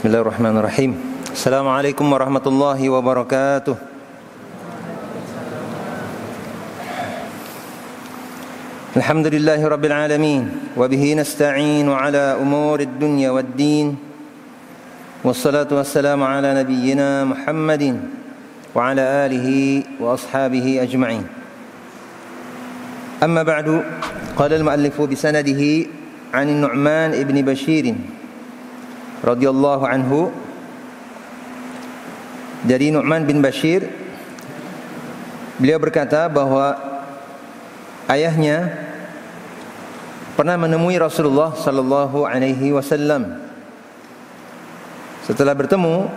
Bismillahirrahmanirrahim. Assalamualaikum warahmatullahi wabarakatuh. Alhamdulillahi rabbil alamin, wa bihi nasta'inu ala umurid dunya waddin. Wassalatu wassalamu ala nabiyyina Muhammadin wa ala alihi wa ashabihi ajma'in. Amma ba'du, qala al-muallifu bi sanadihi 'an Nu'man ibn Bashir radhiyallahu anhu, dari Nu'man bin Bashir, beliau berkata bahwa ayahnya pernah menemui Rasulullah sallallahu alaihi wasallam. Setelah bertemu,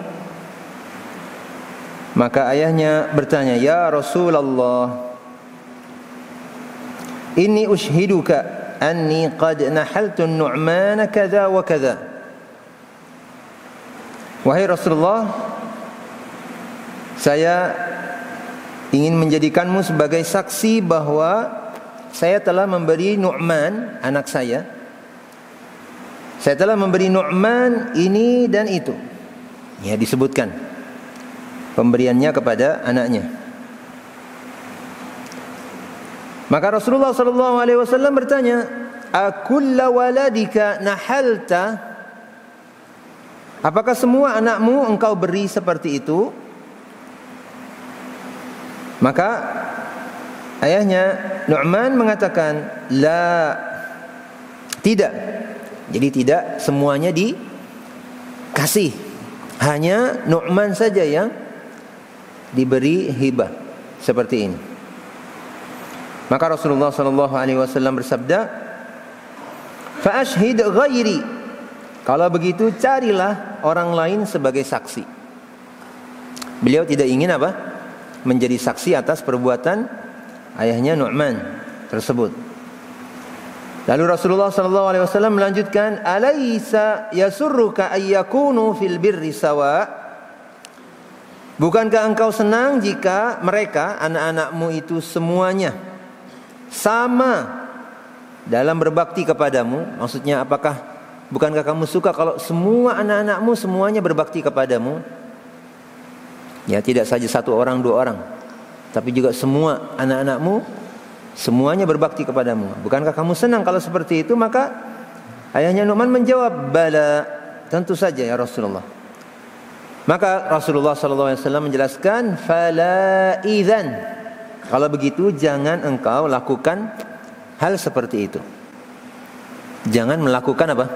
maka ayahnya bertanya, "Ya Rasulullah, inni ushhiduka anni qad nahaltu Nu'man kadza wa kadza." Wahai Rasulullah, saya ingin menjadikanmu sebagai saksi bahwa saya telah memberi Nu'man, anak saya telah memberi Nu'man ini dan itu. Ya, disebutkan pemberiannya kepada anaknya. Maka Rasulullah SAW bertanya, "Akulla waladika nahalta?" Apakah semua anakmu engkau beri seperti itu? Maka ayahnya Nu'man mengatakan, "La, tidak." Jadi tidak semuanya dikasih, hanya Nu'man saja yang diberi hibah seperti ini. Maka Rasulullah SAW bersabda, "Fa ashhid ghairi." Kalau begitu carilah orang lain sebagai saksi. Beliau tidak ingin apa? Menjadi saksi atas perbuatan ayahnya Nu'man tersebut. Lalu Rasulullah SAW melanjutkan, "Alaysa yasurruka ayyakunu fil birri sawa?" Bukankah engkau senang jika mereka, anak-anakmu itu semuanya sama dalam berbakti kepadamu? Maksudnya apakah bukankah kamu suka kalau semua anak-anakmu semuanya berbakti kepadamu? Ya, tidak saja satu orang, dua orang, tapi juga semua anak-anakmu semuanya berbakti kepadamu. Bukankah kamu senang kalau seperti itu? Maka ayahnya Nu'man menjawab, "Bala, tentu saja ya Rasulullah." Maka Rasulullah SAW menjelaskan, "Fala idzan." Kalau begitu jangan engkau lakukan hal seperti itu. Jangan melakukan apa?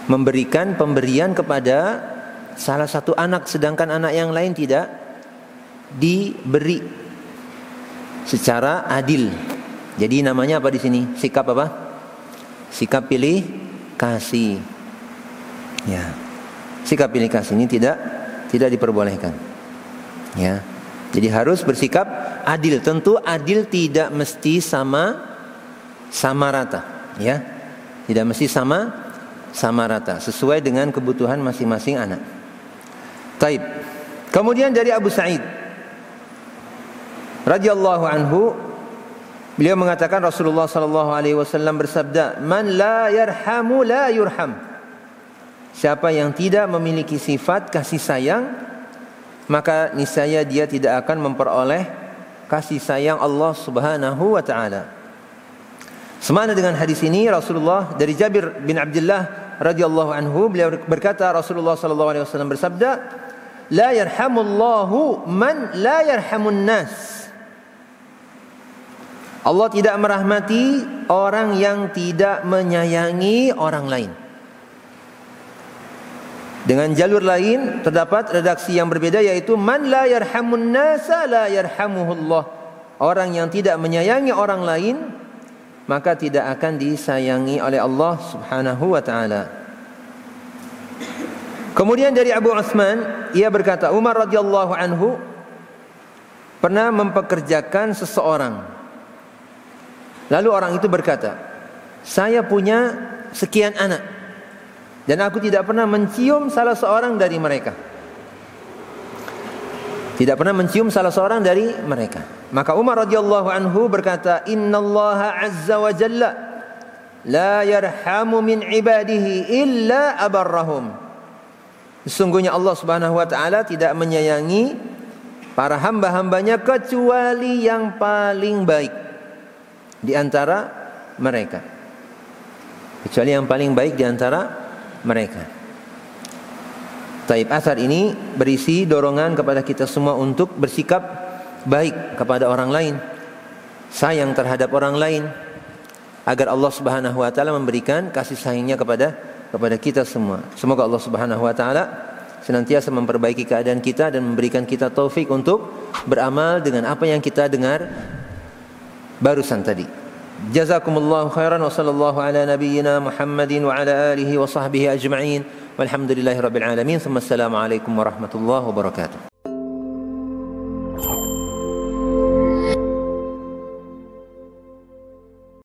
Memberikan pemberian kepada salah satu anak sedangkan anak yang lain tidak diberi secara adil. Jadi namanya apa di sini? Sikap apa? Sikap pilih kasih. Ya. Sikap pilih kasih ini tidak diperbolehkan. Ya. Jadi harus bersikap adil. Tentu adil tidak mesti sama rata, ya. Tidak mesti sama rata, sesuai dengan kebutuhan masing-masing anak. Taib. Kemudian dari Abu Sa'id radhiyallahu anhu, beliau mengatakan Rasulullah SAW bersabda, "Man la yarhamu la yurham." Siapa yang tidak memiliki sifat kasih sayang, maka niscaya dia tidak akan memperoleh kasih sayang Allah Subhanahu wa taala. Semana dengan hadis ini Rasulullah, dari Jabir bin Abdullah radhiyallahu anhu, beliau berkata Rasulullah SAW bersabda, "La yarhamullahu man la yarhamun nas." Allah tidak merahmati orang yang tidak menyayangi orang lain. Dengan jalur lain terdapat redaksi yang berbeda, yaitu man la yarhamun nasa la yarhamuhullah. Orang yang tidak menyayangi orang lain, maka tidak akan disayangi oleh Allah Subhanahu wa taala. Kemudian dari Abu Utsman, ia berkata, Umar radhiyallahu anhu pernah mempekerjakan seseorang. Lalu orang itu berkata, "Saya punya sekian anak dan aku tidak pernah mencium salah seorang dari mereka." Tidak pernah mencium salah seorang dari mereka. Maka Umar radhiyallahu anhu berkata, "Innallaha azza wa jalla la yarhamu min ibadihi illa abarrahum. Sesungguhnya Allah Subhanahu wa taala tidak menyayangi para hamba-hambanya kecuali yang paling baik di antara mereka. Kecuali yang paling baik di antara mereka. Taib, asar ini berisi dorongan kepada kita semua untuk bersikap baik kepada orang lain, sayang terhadap orang lain, agar Allah Subhanahu wa taala memberikan kasih sayangnya kepada kita semua. Semoga Allah Subhanahu wa taala senantiasa memperbaiki keadaan kita dan memberikan kita taufik untuk beramal dengan apa yang kita dengar barusan tadi. Jazakumullahu khairan wa sallallahu ala nabiyyina Muhammadin wa ala alihi wa sahbihi ajma'in. Walhamdulillahirabbil alamin. Assalamualaikum warahmatullahi wabarakatuh.